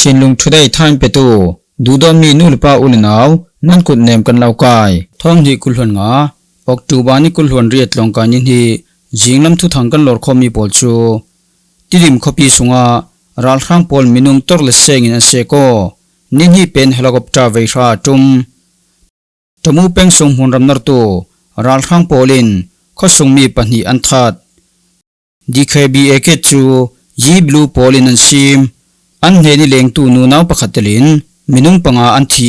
ชินลุงทุได้ทานเปตูดูดอมีนูลปาอุลนาวนั่นกุดเนมกันเหล่ากายท้องที่กุลหวนงาออกตูบานิกุลหวนเรียดลงกันยินที่จิงลำทุทังกันหลอดคอมีปอลชูติริมขปีสุงารัลครั้งปอลมินุงตอร์เลเซงินเซโกนิฮีเป็นเฮลิคอปเตอร์เวชาจุมจมูเป็งสงหุนรำนรตูรัลครั้งปอลินข้อสงมีปัญหาอันทัดดีเคบีเอเกจูยีบลูปอลินันซิมอันเฮนิเลงตูนูนาวปะขัดลินมินุงปังอาอันที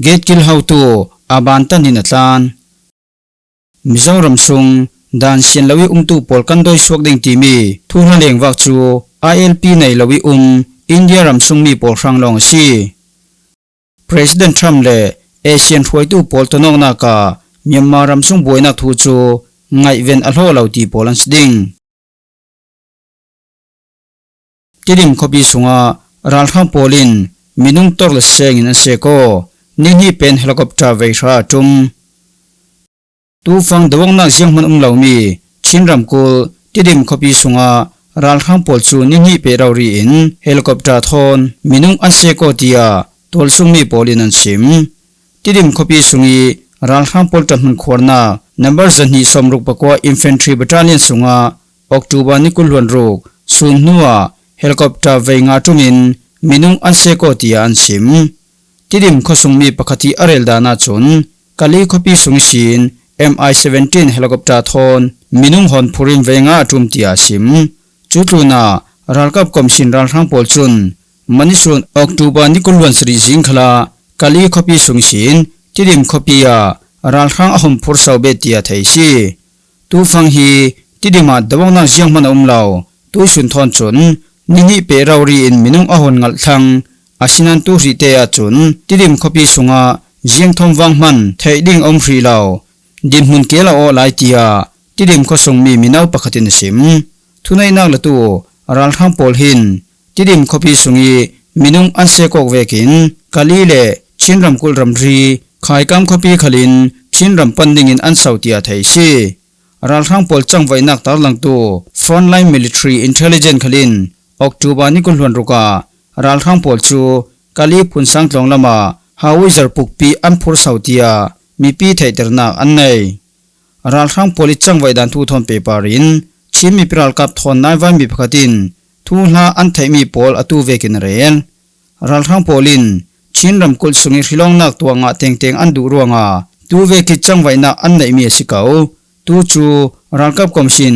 เกตกิลฮาวตูอาบานตันนินัตลานมิซารำซุงดานเซียนลวิตูปอลกันโดยสวกดิงทีมีทุนเลงวักจู ILP ในลวิอินเดียรำซุงมีปอลครั้งลองซี President Trump เลเอเชียนถวยตูปอลตนองนากาเมียนมารำซุงบวยนักทูจูไงเวนอัลโฮลาวตีปอลันสดิงที่ดิมขบีสุงารัลข้างปอลินมินุงตอร์เลเซงินเซโกนี่นี่เป็นเฮลิคอปเตอร์เวชาจุมตูฟังดวงนักเสียงมันเหล่ามีชินรำกูที่ดิมขบีสุงารัลข้างปอลจูนี่นี่เปรารีอินเฮลิคอปเตอร์ทอนมินุงอันเซโกตียาตอลซุงมีปอลินันซิมที่ดิมขบีสุงีรัลข้างปอลตันมันขวรนานับร์จันนีสมรุปปะกว่าอินฟันทรีบัตเตอร์เลียนสุงาออกตูบานิกุลวันรูกซุนนัวเฮลิคอปเตอร์เวงาจุมินมินุงอันเซโกตียอันซิมที่ดิมขสงมีปะคติอาเรลดานาจุนกาลีขบีสุงชิน MI-17 เฮลิคอปเตอร์ทอนมินุงฮอนพูริมเวงาจุมตียซิมจุดรูนารัลกับคอมชินรัลข้างปอลจุนมันนิสุนออกตูบานิกุลวันสรีจิงคลากาลีขบีสุงชินที่ดิมขบียารัลข้างอหมพูรสาวเบตียไทยซีตูฟังฮีที่ดิมาดวงนักเสียงมันเหล่าตูชุนทอนจุนนี่นี่เปรารีอินมินุงอหนงัลทังอาชินันตูริเตยจุนที่ดิมขบีสุงาเจียงทอมวังมันไทยดิ่งอมฟรีเหล่าดิมหุนเกลาโอไลตียที่ดิมขสงมีมินาวปะคตินซิมทุนัยนักละตูรัลข้างปอลหินที่ดิมขบีสุงีมินุงอันเซโกเวกินกาลีเลชินรำกุลรำรีขายกำขบีขลินชินรำปันดิงินอันเสาตียไทยซีรัลข้างปอลจังไว้นักตาลังตู Frontline Military Intelligence ขลินออกจูบานิกุลวันรุการัลข้างปอลจูกาลีพุนสังตองละมาฮาวิจาร์ปุกปีอันพูรเสาตียมีปีไทยเตอร์นักอันไหนรัลข้างปอลิจังไว้ดันทูทอนเปปารินชิมมีปรัลกับทอนนายวันมีพกตินทูลาอันไทยมีปอลอตูเวกินเรียนรัลข้างปอลินชินรำกุลสุงิริลองนักตัวงาเต็งอันดูรัวงาตูเวกิจังไว้นักอันไหนมีสิเกาตูจูรัลกับคอมชิน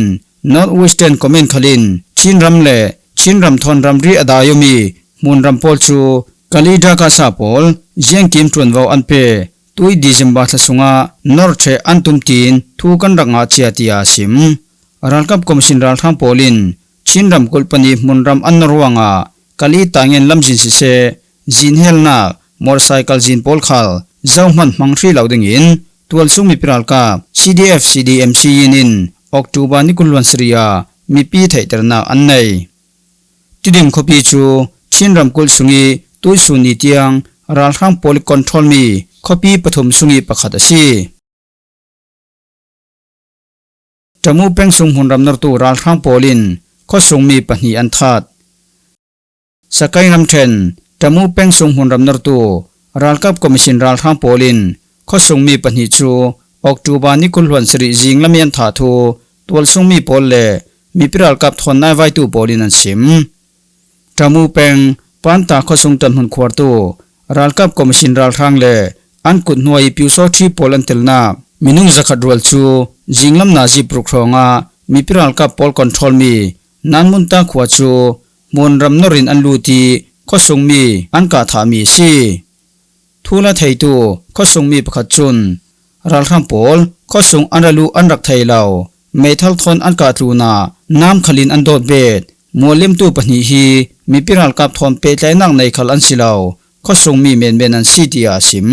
North Western Command ขลินชินรำเล่ชินรำทอนรำรีอดายมีมุนรำปอลจูกาลีดากาซาปอลเจียงกิมทวนวาวอันเปตุยดิจิมบาทสุงานอร์เชอันตุมตีนทูกันรังอาเชียติอาซิมรัลกับคอมชินรัลข้างปอลินชินรำกุลปนีมุนรำอันนรวังากาลีตางเงินลำจินสิเซจินเฮลนามอร์ไซคัลจินปอลขัลเจ้ามันมังทรีเหล่าดึงอินตัวซุงมีปรัลกับ CDF CDMC ยินินออกตูบานิกุลวันสริยามีปีไทยเตอร์นักอันไหนที่ดิมขบีจูชินรำกุลสุงีตุยสุนีเตียงรัลข้างปอลิคอนโทรลมีขบีปฐมสุงีปะขัดซีจมูเป็งสุงหุนรำนรตูรัลข้างปอลินข้อสุงมีปณีอันทัดสกายรำเทนจมูเป็งสุงหุนรำนรตูรัลกับคอมมิชชันรัลข้างปอลินข้อสุงมีปณีจูออกตูบานิกุลวันสริจิงละเมียนถาทูตัวสุงมีปอลเลมีปรัลกับทอนนายไวตูปอลินันซิมจมูเป็งปันตาข้อสุงตันหุนขวดตูรัลกับคอมมิชชันรัลข้างเลอันกุดหน่วยพิวโซทรีปอลันเตลนามินุงจักรดวลจูจิงลำนาจีปรุกรองมีปรัลกับปอลคอนโทรลมีนันมุนตาขวดจูมวนรำนรินอันลูตีข้อสุงมีอันกาถามีซีทูละไทยตูข้อสุงมีประคัดจุนรัลข้างปอลข้อสุงอันรัลูอันรักไทยเหล่าเมทัลทอนอันกาตรูนาน้ำขลินอันโดดเบดมัวเล่มตูปนีฮีมีปรัลกับทอนเปใจนักในขลันสิเหล่าข้อสุงมีเมนเบนันซีติอาซิม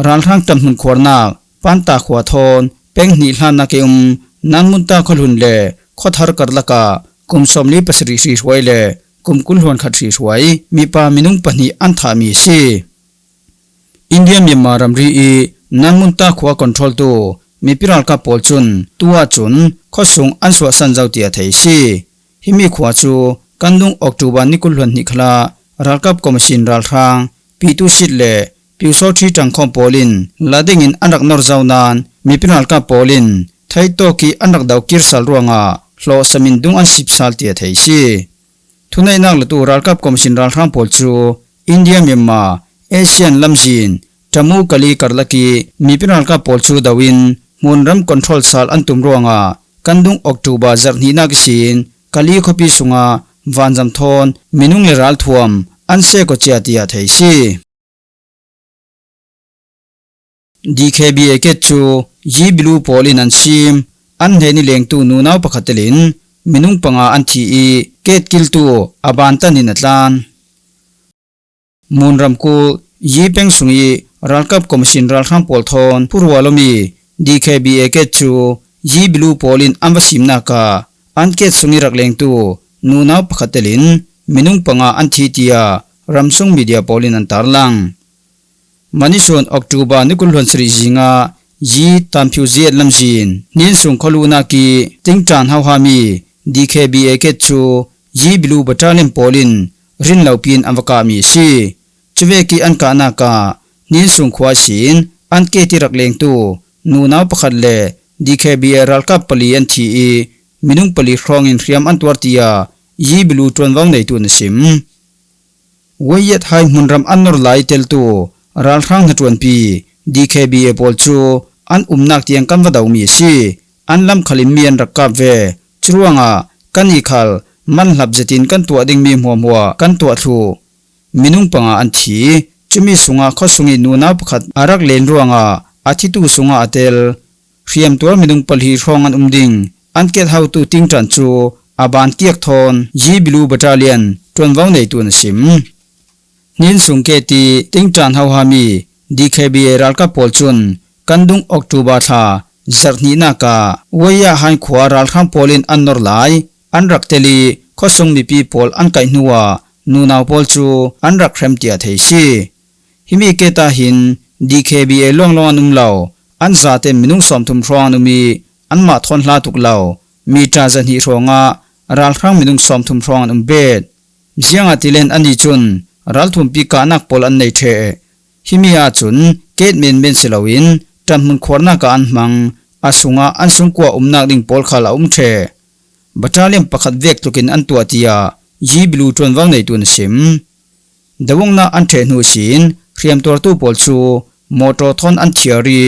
รัลข้างจำหุนขวดนักปันตาขวดทอนเป็งนิลานักนันมุนตาขลุนเลข้อทาร์กัดละกากุมสมลีปสริสีสวยเลกุมกุลหวนขัดสีสวยมีปามินุงปนีอันทามีซีอินเดียมีมารำรีนันมุนตาขวาคอนโทรลตูมีพิรัลกับปอลจุนตัวจุนข้อสุงอันสวสันเจ้าเตียไทยซีฮิมีขวาจูกันดุงออกตูบานิกุลหวนนิคลา รัลกับคอมชินรัลทางปีตุชิดเลปิวโซทีจังคอมโปลินลาดิงินอันดักนอร์ซาวนานมีปินัลกับโปลินไทโตกีอันดักดาวกิรสัลรวงาโลสมินดุงอัน10 साल เตียไทยซีทุนในนักละตูรัลกับคอมชินรัลทางโปลจูอินเดียเมียนมาเอเชียนลัมจินจมูกลีกัรลักีมีปินัลกับโปลจูดาวินมุนรัมคอนโทรลสัลอันตุมรวงากันดุงออกตูบาจักนีนักสินกลีขปีสุงาวันจำทอนมินุงเลรัลทวมอันเซโกเจียติยาไทยซี DKBA เกจูยีบิลูโปลินันซิมอันเฮนิเลงตูนูนาวปะขัตลินมินุงปังอาอันทีอีเกตกิลตูอาบานตันินัตลานมูนรัมคูยีเป็งสุงีรัลกับคอมชินรัลข้างโปลทอนผู้รัวลมี DKBA เกจูยีบิลูโปลินอันวสิมนาคาอันเกตสุงีรักเลงตูนูนาวปะขัตลินมินุงปังอาอันทีติยารัมซุงมีเดียโปลินันตาร์ลังมันชวนออกตูบานิคุลฮันสริจิงายีตามผิวเจียดลำจินนินสุงขลูนากีติงจานฮาวฮามี DKBA เกจูยีบิลูบัตาลิมโปลินรินเหล่าปีนอัมวกามีซีจเวกีอันกานาคานินสุงขวาสินอันเกติรักเลงตูนูนาวปะขัดเล DKBA รัลกับปลีอันทีอีมินุงปลีครองอินเรียมอันตัวตียายีบิลูตวนวังในตัวนสิมวัยยัดไฮมุนรัมอันนอร์ไลเตลตูรัลทางนัดวันปี DKBA โปลจูอันนักเตียงกันวดาวมีซีอันลำขลิมเมียนรักกับเวจรวงกันอีขัลมันหลับจตินกันตัวดิ่งมีหัวกันตัวทูมินุงปังอันทีจะมีสุงาข้อสุงินูนาปขัดอารักเลนรวงอาทิตุสุงาอเตลเรียมตัวมินุงปลีรองอันดิ่งอันเกตเฮาตูติงจันจูอาบานเกียกทอนยีบิลูบัตาเลียนจวนวังในตัวนสิมนินสุงเกตีติงจันเฮาฮามี DKBA รัลกับโปลจุนกันดุงออกตูบาธาจักนีนากาวยาหันขวารัลข้างโปลินอันนอร์ไลอันรักเตลีข้อทรงมีปีโปลอันไกนัวนูนาวโปลจูอันรักเครมเตียเทซีฮิมีเกตาหิน DKBA ล่วงลอนเหล่าอันซาเตมินุงสอมทุมพรองนุมีอันมาทนลาตุกเหล่ามีตราจันหิรองรัลข้างมินุงสอมทุมพรองเบ็ดเสียงอติเลนอันนี้จุนรัลทุมปีกานักโปลอันในเทฮิมีอาจุนเกตเมนเบนเซลวินจันมุนขวานากาอันมังอาสุงาอันสุงกัวนักดิ่งโปลขลาเทบัตรเลียมประคัดเวกตุกินอันตัวตียายีบิลูจวนวังในตัวนสิมดวงนาอันเทนูสินเรียมตัวตู้โปลชูมอโตทอนอันเทียรี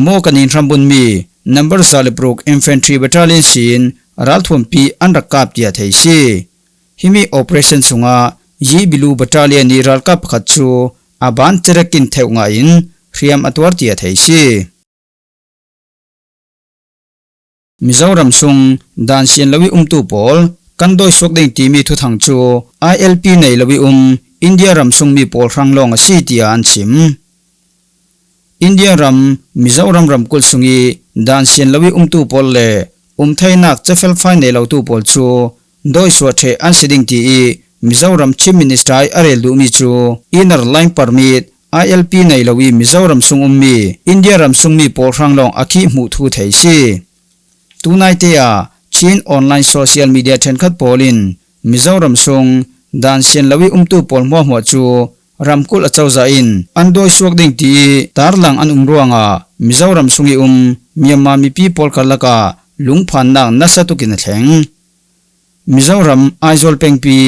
โมกันอินทรัมบุนมีนัมเบอร์ซาลิบรุกอินแฟนทรีบัตรเลียนสินรัลทวมปีอันรักกับเตียเทซีฮิมีโอเปอเรชั่นสุงายีบิลูบัตรเลียนนีรัลกับขัดชูอาบานเจรกินเทวงาอินเรียมอัตวร์ตียเทซีมิโซรัมซุงดานเซียนลวิตูโปลกันโดยสวกเด้งทีมีทุทังจู ILP ในลวิอินเดียรัมซุงมีโปลรังลองซีตียอันชิมอินเดียรัมมิโซรัมรัมกุลซุงีดานเซียนลวิตูโปลเลไทยนักจะเฟลไฟในลาวตูโปลจูโดยสวดเทอันสิดิงทีมิโซรัมชิมมินิสไตร์อาเรลดูมิจูอินเนอร์ไลน์พาร์มิด ILP ในลวิมิโซรัมซุงมีอินเดียรัมซุงมีโปลรังลองอาคีมูทูไทยซีตูนายเตียชินออนไลน์โซเชียลมีเดียเทนคัดโปลินมิโซรัมซุงดานเซียนลวิตูโปลมัวหัวจูรัมกุลอเจ้าใจอินอันโดยสวกดิ่งทีตาร์ลังอันรัวงมิโซรัมซุงมียมามีปีโปลกัลลกาลุงพันนังนัสตุกินแข็งมิโซรัมไอโซลเป็งปี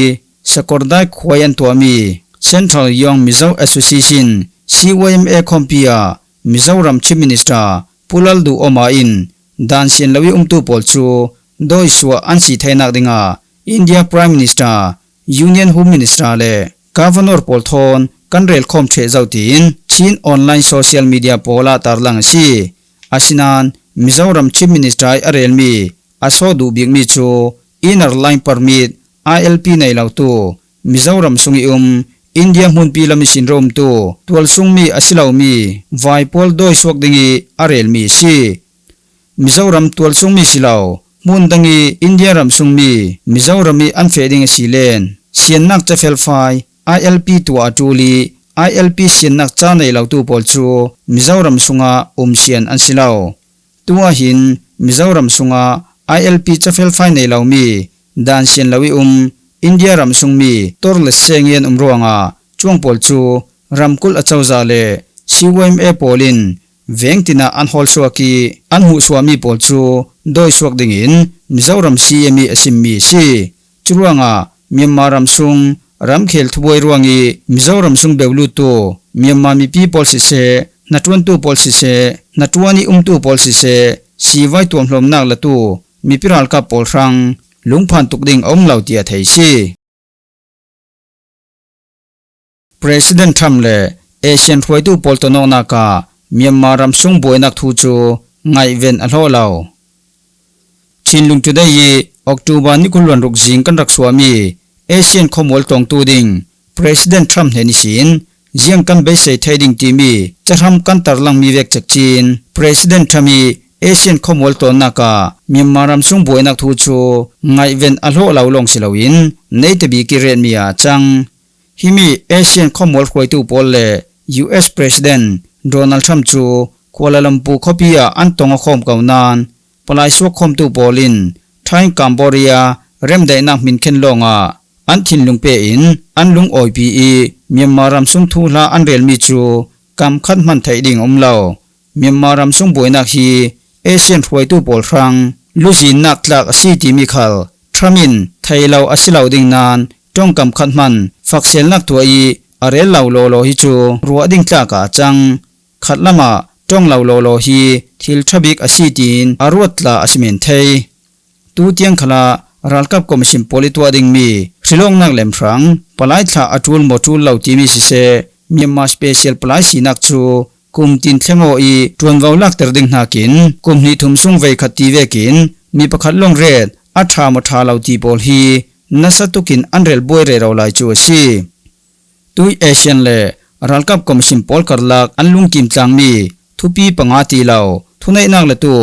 สกอร์ได้ขวายันตัวมีเซ็นทรัลยองมิโซแอสโซเชชัน CYMA คอมพิยามิโซรัมชิฟมินิสเตอร์ปุลัลดูอมาอินดานเซียนลวิตูโปลจูโดยสัวอันสีไทยนักดิงาอินเดียพรายมินิสเตอร์ยูเนียนโฮมมินิสเตอร์เลกาฟานอร์โปลทอนกันเรลคอมเทเจ้าตินชินออนไลน์โซเชียลมีเดียโปลาตาร์ลังซีอาชินันมิโซรัมชิฟมินิสเตอร์อาเรลมีอาโซดูบิกมิจูอินเนอร์ไลน์พาร์มิด ILP ในลาวตูมิโซรัมซุงอินเดียมุนปีลามิสินโรมตูตัวซุงมีอาศิลาวมีไวโปลโดยสวกดิงีอาเรลมีซีมิโซรัมตัวซุงมีศิลาวมุนดังีอินเดียรัมซุงมีมิโซรัมมีอันเฟดิงซีเลนเซียนนักจะเฟลไฟ ILP ตัวจูลี ILP เซียนนักจ้าในลาวตูโปลจูมิโซรัมซุงาเซียนอันศิลาวตัวหินมิโซรัมซุงา ILP จะเฟลไฟในลาวมีดานเซียนลวิอิ India ram sung mi tor le sengien umruanga chuang pol chu ramkul achauza le CYMA polin vengtina anhol swaki anhu swami pol chu doi swak dingin Mizoram CME asimmi si churuanga Myanmar ram sung ram khel thuboi ruangi Mizoram sung bewlu to Myanmar mi people si se natwan tu pol si se natwani tu pol si se siwai tuam hlom nak la tu mi piral ka pol rang lungphan tukding om lau tia thei si President Trump le Asian thoi tu pol to no na ka Myanmar ram sung boinak thu chu ngai ven a hlo lau Chinlung today ye October ni kulwan ruk jing kan rak swami Asian khomol tong tu ding President Trump he ni sin jiang kan be sei thading ti mi charam kan tarlang mi vek chakchin President Trump Asian khomol to na ka Myanmar ram sung boinak thu chu ngai ven a hlo lau long silawin nei te bi ki ren mi a chang himi Asian khomol khoi tu pol le US President Donald Trump chu Kuala Lumpur khopia antong khom kaunan palai swak khom tu polin Thai Cambodia rem dai nak min khen longa an thin lung pe in an lung oi pi e Myanmar ram sung thu la an rel mi chu kam khat man thai ding omlo Myanmar ram sung boinak hi Asian thoi tu pol rang lujin nak tlak si ti mi khal Tramin thailau asilau ding nan tong kam khat man faksel nak tu i arel lau lo hi chu ruwa ding tla ka chang khatlama tong lau lo hi thil thabik asitin arwatla asmen thei tu tiang khala ralkap commission politwa ding mi shilong nak lem thrang palai thla atul motul lau ti mi si se Myanmar special palai sinak chu kum tin thlengo i tuan waulak ter ding nakin kum ni thumsung vei khati vekin mi pakhat long red atha mo tha lau ti pol hi nasatukin anrel boy re ro lai chu si tui Asian le ralkap commission pol karlak anlung kim tlang mi thupi panga ti lau thunai nak la tu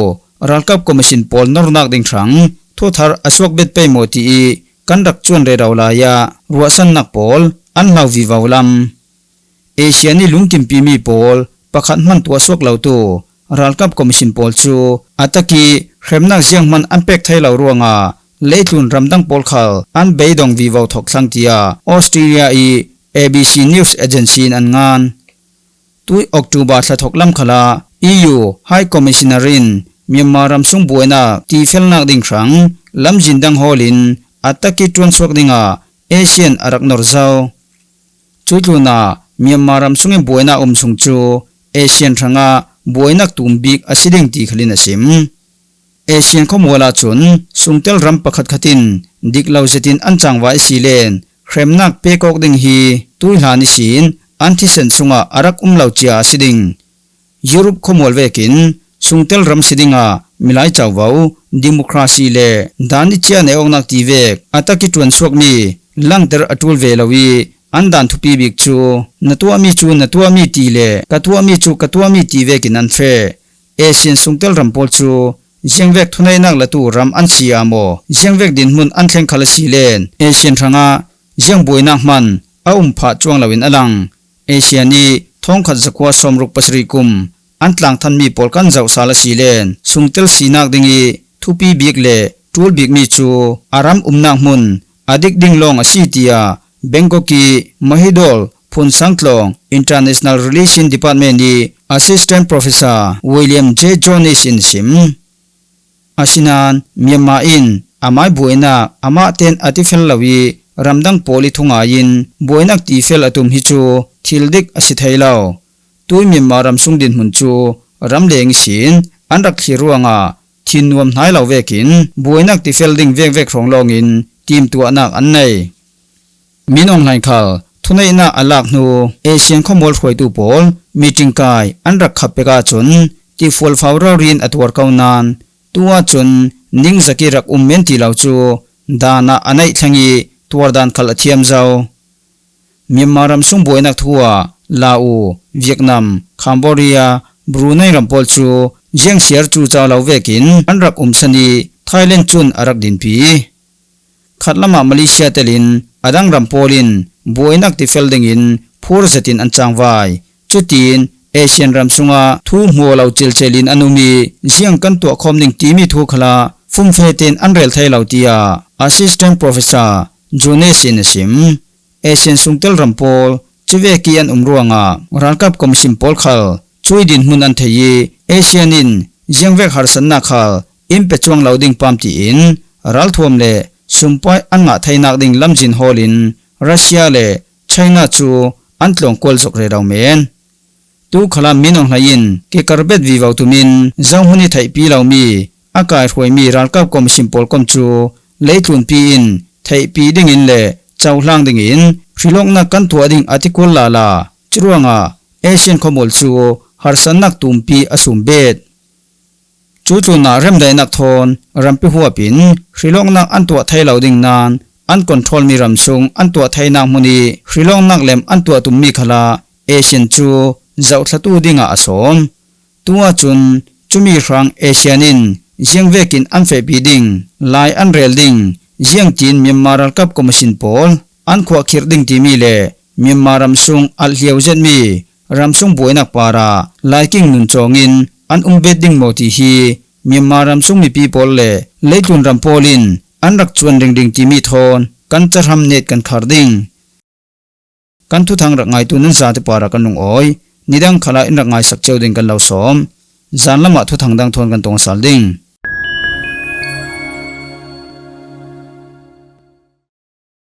ralkap commission pol nornak ding thrang thothar aswak bet pe moti i kandak chuan re rawla ya ruasan nak pol an lau vi waulam Asian ni lungkim pi mi pol pakhat man tu aswak lau tu ralkap commission pol chu ataki hremnak jiang man anpek thai lau ruanga leitun ramdang pol khal an beidong vi wau thok thlang tia Australia i ABC News Agency an ngan tui October thla thoklam khala EU High Commissionerin Myanmar ram sung boina ti felnak ding thrang lam jindang holin ataki tuan swak dinga Asian arak norzau chutluna Myanmar ram sung boina sung chu Asian thanga boinak tumbik asiding ti khalin asim Asian khomola chun sungtel ram pakhat khatin diklau zetin anchang wai silen khremnak pekok ding hi tuilhani sin antisen sunga arak umlau chia siding Europe khomol vekin sungtel ram sidinga milai chawau democracy le dani chia ne ongnak ti vek ataki tuan swak mi langter atul velawi andan thupi bik chu natua mi ti le katua mi ti vekin an fe Asian sungtel ram pol chu jengvek thunai nak la tu ram an siamo jengvek din mun an thleng khala silen Asian thanga jeng boinak man pha chuang lawin alang Asian ni thongkhat zakwa somruk pasri kum antlang than mi polkan zau sala silen sungtel sinak dingi thupi bik le tul bik mi chu aram umnak mun adik ding long asitia Bangkoki Mahidol Phun Sangtlong International Relation Department ni Assistant Professor William J. Jones in sim asinan Myanmar in amai boina ama ten atifel lawi ramdang poli thunga in boinak ti fel atum hi chu thildik asithailaw tui Myanmar ram sungdin hun chu ramleng sin anrak thiruanga thinnuam hnai law vekin boinak ti felding vek ronglongin tim tu anak annai minong lai khal thunai na alak nu Asian khomol khoi tu pol meeting kai anrak khapeka chun ti fol fawrarin atwar kaunan tuwa chun ning zakirak ummen ti law chu dana anai thangi tuardan khal athiam zau Myanmar ram sung boinak thuwa Laos Vietnam Cambodia Brunei rampol chu jeng siar chu chaw law vekin anrak sani Thailand chun arak din pi khatlama Malaysia telin adang rampolin boinak ti felding in phur zatin anchang vai chutin Asian ram sunga thu mo law chelin anumi jiang kan to khomning ti mi thu khala fumfetin anrel thai law tia Assistant Professor จูเนสินสิมเอเชียนสุงเตลรัมโปลจิเวกีอันรัวงารัลกับคอมชิมโปลขัลช่วยดินมุนอันเทยีเอเชียนินยังเวกฮาร์สันนักขัลอิมเปจวงเหลาดิ่งปามตีอินรัลทวมเลสุมปอยอันงะไทยนักดิ่งลำจินฮอลินรัสเซียเลไชน่าจูอันตลงกอลสกเรดาวเมนตูขลามมินองไลยินเกคาร์เบตวิวาวตุมินจังหุนิไทยปีเหลามีอากาศหวยมีรัลกับคอมชิมโปลคอมจูเลตุนปีอินไทยปีดิ่งอินเลเจ้าหลังดิ่งอินฟิลงนักกันตัวดิ่งอาทิกุลลาลาจรวงะเอเชียนคอมอลจูฮาร์สันนักตุมปีอสุมเบตจูตุนาเริ่มได้นักทอนรัมพิหัวปินฟิลงนักอันตัวไทยเหลาดิ่งนานอันคอนโทรลมีรัมซุงอันตัวไทยนางมุนีฟิลงนักเล็มอันตัวตุมมีขลาเอเชียนจูเจ้าทัตูดิ่งอาสมตัวจุนจุมีครั้งเอเชียนินยังเวกินอันเฟบีดิ่งลายอันเรลดิ่งยังจีนมีมารัลกับคอมชินโปลอันขวาคิรดิ่งที่มีเลมีมารัมซุงอัลเลียวเจนมีรัมซุงบวยนักปาราลายกิ่งนุนจงอินอันเบดดิ่งโมติฮีมีมารัมซุงมีปีโปลเลตุนรัมโปลินอันรักชวนดิ่งที่มีทอนกันจะทำเนตกันขาร์ดิ่งกันทุทางรักไงตุนันซาติปารากันนุงอ้อยนิดังขลาอินรักไงสักเจ้าดิ่งกันเหล่าสมจานละมาทุทางดังทอนกันตรงสาลดิ่ง